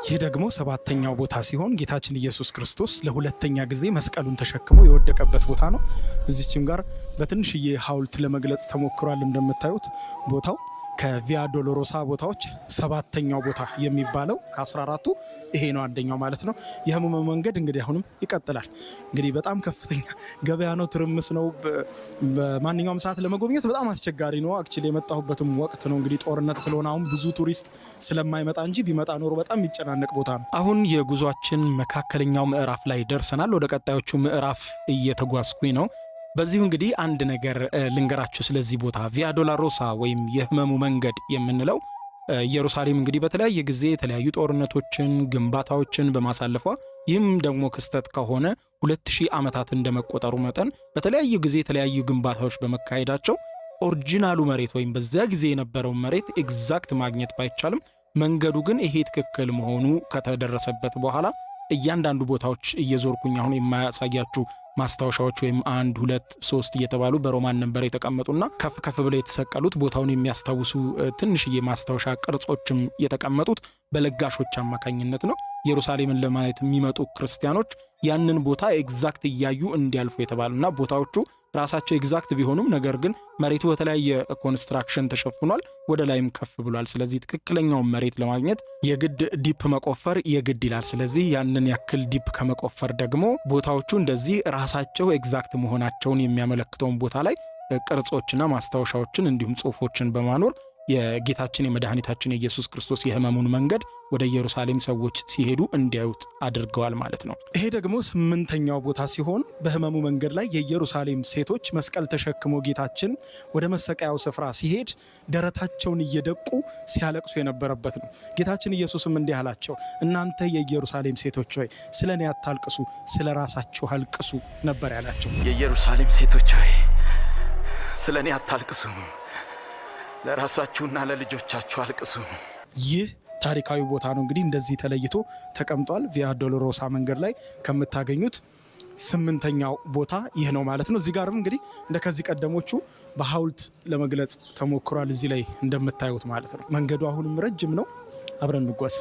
ይህ ደግሞ ሰባተኛው ቦታ ሲሆን ጌታችን ኢየሱስ ክርስቶስ ለሁለተኛ ጊዜ መስቀሉን ተሸክሞ የወደቀበት ቦታ ነው። እዚችም ጋር በትንሽዬ ሐውልት ለመግለጽ ተሞክሯል። እንደምታዩት ቦታው ከቪያ ዶሎሮሳ ቦታዎች ሰባተኛው ቦታ የሚባለው ከ14ቱ ይሄ ነው፣ አንደኛው ማለት ነው። የህመሙ መንገድ እንግዲህ አሁንም ይቀጥላል። እንግዲህ በጣም ከፍተኛ ገበያ ነው፣ ትርምስ ነው። በማንኛውም ሰዓት ለመጎብኘት በጣም አስቸጋሪ ነው። አክቹሊ የመጣሁበትም ወቅት ነው እንግዲህ ጦርነት ስለሆነ አሁን ብዙ ቱሪስት ስለማይመጣ እንጂ ቢመጣ ኖሮ በጣም የሚጨናነቅ ቦታ ነው። አሁን የጉዟችን መካከለኛው ምዕራፍ ላይ ደርሰናል። ወደ ቀጣዮቹ ምዕራፍ እየተጓዝኩኝ ነው። በዚሁ እንግዲህ አንድ ነገር ልንገራችሁ ስለዚህ ቦታ ቪያ ዶሎሮሳ ወይም የህመሙ መንገድ የምንለው ኢየሩሳሌም እንግዲህ በተለያየ ጊዜ የተለያዩ ጦርነቶችን፣ ግንባታዎችን በማሳለፏ ይህም ደግሞ ክስተት ከሆነ 2000 ዓመታት እንደመቆጠሩ መጠን በተለያዩ ጊዜ የተለያዩ ግንባታዎች በመካሄዳቸው ኦሪጂናሉ መሬት ወይም በዚያ ጊዜ የነበረው መሬት ኤግዛክት ማግኘት ባይቻልም መንገዱ ግን ይሄ ትክክል መሆኑ ከተደረሰበት በኋላ እያንዳንዱ ቦታዎች እየዞርኩኝ አሁን የማያሳያችሁ ማስታወሻዎች ወይም 1 2 3 እየተባሉ በሮማን ነበር የተቀመጡና ከፍ ከፍ ብለው የተሰቀሉት ቦታውን የሚያስታውሱ ትንሽዬ ማስታወሻ ቅርጾችም የተቀመጡት በለጋሾች አማካኝነት ነው። ኢየሩሳሌምን ለማየት የሚመጡ ክርስቲያኖች ያንን ቦታ ኤግዛክት እያዩ እንዲያልፉ የተባሉና ቦታዎቹ ራሳቸው ኤግዛክት ቢሆኑም ነገር ግን መሬቱ በተለያየ ኮንስትራክሽን ተሸፍኗል፣ ወደ ላይም ከፍ ብሏል። ስለዚህ ትክክለኛውን መሬት ለማግኘት የግድ ዲፕ መቆፈር የግድ ይላል። ስለዚህ ያንን ያክል ዲፕ ከመቆፈር ደግሞ ቦታዎቹ እንደዚህ ራሳቸው ኤግዛክት መሆናቸውን የሚያመለክተውን ቦታ ላይ ቅርጾችና ማስታወሻዎችን እንዲሁም ጽሑፎችን በማኖር የጌታችን የመድኃኒታችን የኢየሱስ ክርስቶስ የህመሙን መንገድ ወደ ኢየሩሳሌም ሰዎች ሲሄዱ እንዲያዩት አድርገዋል ማለት ነው። ይሄ ደግሞ 8ኛው ቦታ ሲሆን በህመሙ መንገድ ላይ የኢየሩሳሌም ሴቶች መስቀል ተሸክሞ ጌታችን ወደ መሰቀያው ስፍራ ሲሄድ ደረታቸውን እየደቁ ሲያለቅሱ የነበረበት ነው። ጌታችን ኢየሱስም እንዲህ አላቸው፣ እናንተ የኢየሩሳሌም ሴቶች ሆይ ስለ እኔ አታልቅሱ፣ ስለ ራሳችሁ አልቅሱ ነበር ያላቸው። የኢየሩሳሌም ሴቶች ሆይ ስለ እኔ አታልቅሱ፣ ለራሳችሁና ለልጆቻችሁ አልቅሱ። ይህ ታሪካዊ ቦታ ነው እንግዲህ እንደዚህ ተለይቶ ተቀምጧል። ቪያ ዶሎሮሳ መንገድ ላይ ከምታገኙት 8ኛው ቦታ ይህ ነው ማለት ነው። እዚህ ጋርም እንግዲህ እንደ ከዚህ ቀደሞቹ በሐውልት ለመግለጽ ተሞክሯል። እዚህ ላይ እንደምታዩት ማለት ነው። መንገዱ አሁንም ረጅም ነው። አብረን እንጓዝ።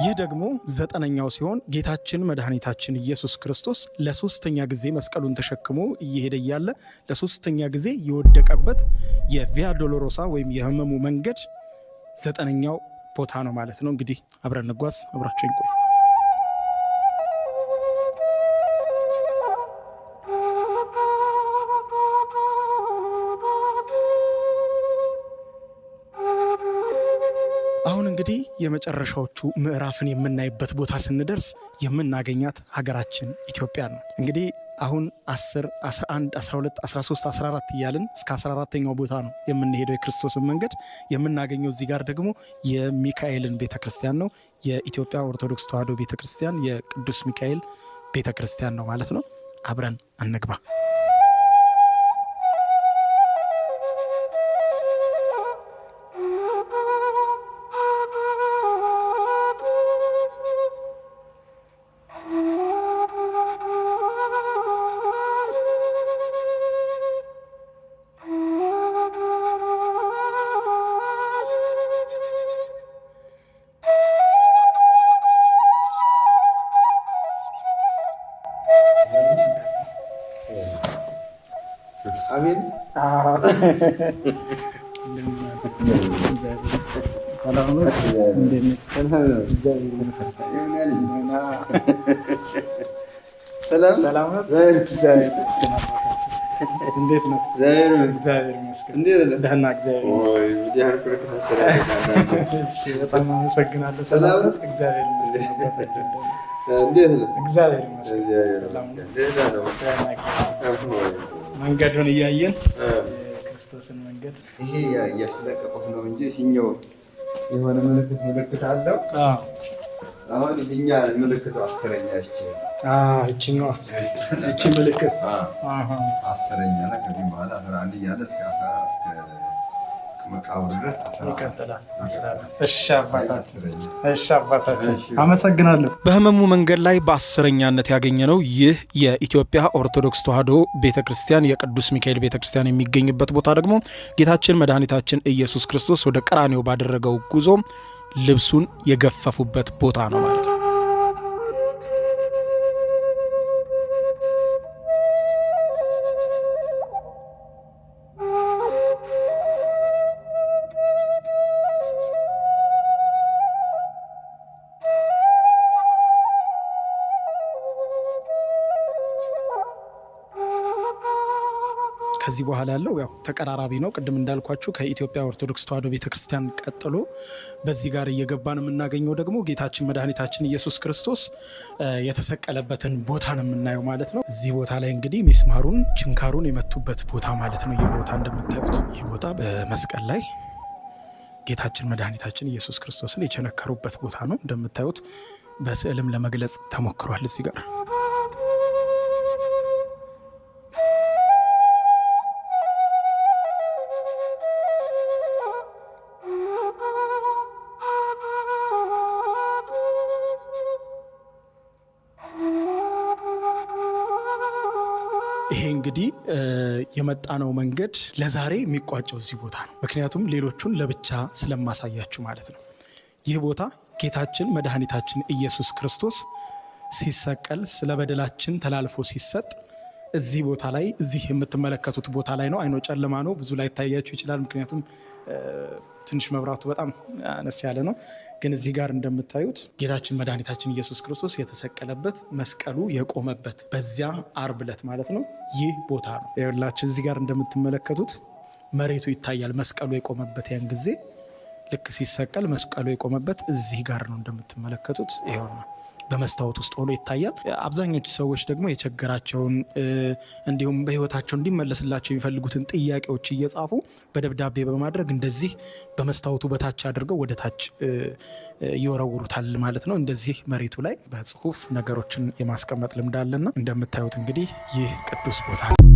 ይህ ደግሞ 9ኛው ሲሆን ጌታችን መድኃኒታችን ኢየሱስ ክርስቶስ ለ3ኛ ጊዜ መስቀሉን ተሸክሞ እየሄደ እያለ ለ3ኛ ጊዜ የወደቀበት የቪያ ዶሎሮሳ ወይም የህመሙ መንገድ 9ኛው ቦታ ነው ማለት ነው። እንግዲህ አብረን እንጓዝ፣ አብራችሁ እንቆይ። አሁን እንግዲህ የመጨረሻዎቹ ምዕራፍን የምናይበት ቦታ ስንደርስ የምናገኛት ሀገራችን ኢትዮጵያ ነው። እንግዲህ አሁን 10 11 12 13 14 እያልን እስከ 14ኛው ቦታ ነው የምንሄደው የክርስቶስን መንገድ የምናገኘው። እዚህ ጋር ደግሞ የሚካኤልን ቤተክርስቲያን ነው። የኢትዮጵያ ኦርቶዶክስ ተዋሕዶ ቤተክርስቲያን የቅዱስ ሚካኤል ቤተክርስቲያን ነው ማለት ነው። አብረን እንግባ። አሜን። ሰላም ነው። እንዴት ነው? እግዚአብሔር ይመስገን። ደህና እግዚአብሔር በጣም አመሰግናለሁ። ሰላም ነው። እግዚአብሔር ይመስገን። እንዴት ነው? እግዚአብሔር ይመስገን። መንገዱን እያየን ክርስቶስን መንገድ ይሄ እያስለቀቁት ነው እንጂ ይሄኛው የሆነ ምልክት አለው። አሁን ይሄኛ ምልክቱ 10ኛ እቺ ምልክት 10ኛ ነው። ከዚህ በኋላ 11 እያለ እስከ መቃብሩ ድረስ ይቀጥላል። እሺ አባታችን አመሰግናለሁ። በህመሙ መንገድ ላይ በ10ኛነት ያገኘነው ይህ የኢትዮጵያ ኦርቶዶክስ ተዋሕዶ ቤተክርስቲያን የቅዱስ ሚካኤል ቤተክርስቲያን የሚገኝበት ቦታ ደግሞ ጌታችን መድኃኒታችን ኢየሱስ ክርስቶስ ወደ ቀራንዮ ባደረገው ጉዞ ልብሱን የገፈፉበት ቦታ ነው ማለት ነው። ከዚህ በኋላ ያለው ያው ተቀራራቢ ነው። ቅድም እንዳልኳችሁ ከኢትዮጵያ ኦርቶዶክስ ተዋሕዶ ቤተክርስቲያን ቀጥሎ በዚህ ጋር እየገባን የምናገኘው ደግሞ ጌታችን መድኃኒታችን ኢየሱስ ክርስቶስ የተሰቀለበትን ቦታ ነው የምናየው ማለት ነው። እዚህ ቦታ ላይ እንግዲህ ሚስማሩን ችንካሩን የመቱበት ቦታ ማለት ነው። ይህ ቦታ እንደምታዩት ይህ ቦታ በመስቀል ላይ ጌታችን መድኃኒታችን ኢየሱስ ክርስቶስን የቸነከሩበት ቦታ ነው። እንደምታዩት በስዕልም ለመግለጽ ተሞክሯል እዚህ ጋር። ይሄ እንግዲህ የመጣነው መንገድ ለዛሬ የሚቋጨው እዚህ ቦታ ነው። ምክንያቱም ሌሎቹን ለብቻ ስለማሳያችሁ ማለት ነው። ይህ ቦታ ጌታችን መድኃኒታችን ኢየሱስ ክርስቶስ ሲሰቀል ስለ በደላችን ተላልፎ ሲሰጥ እዚህ ቦታ ላይ እዚህ የምትመለከቱት ቦታ ላይ ነው። አይኖ ጨለማ ነው፣ ብዙ ላይ ታያችሁ ይችላል። ምክንያቱም ትንሽ መብራቱ በጣም አነስ ያለ ነው። ግን እዚህ ጋር እንደምታዩት ጌታችን መድኃኒታችን ኢየሱስ ክርስቶስ የተሰቀለበት መስቀሉ የቆመበት በዚያ ዓርብ ዕለት ማለት ነው ይህ ቦታ ነው። ይኸውላችሁ እዚህ ጋር እንደምትመለከቱት መሬቱ ይታያል። መስቀሉ የቆመበት ያን ጊዜ ልክ ሲሰቀል መስቀሉ የቆመበት እዚህ ጋር ነው እንደምትመለከቱት። ይኸው ነው በመስታወት ውስጥ ሆኖ ይታያል። አብዛኞቹ ሰዎች ደግሞ የቸገራቸውን እንዲሁም በሕይወታቸው እንዲመለስላቸው የሚፈልጉትን ጥያቄዎች እየጻፉ በደብዳቤ በማድረግ እንደዚህ በመስታወቱ በታች አድርገው ወደ ታች ይወረውሩታል ማለት ነው። እንደዚህ መሬቱ ላይ በጽሁፍ ነገሮችን የማስቀመጥ ልምድ አለና እንደምታዩት እንግዲህ ይህ ቅዱስ ቦታ ነው።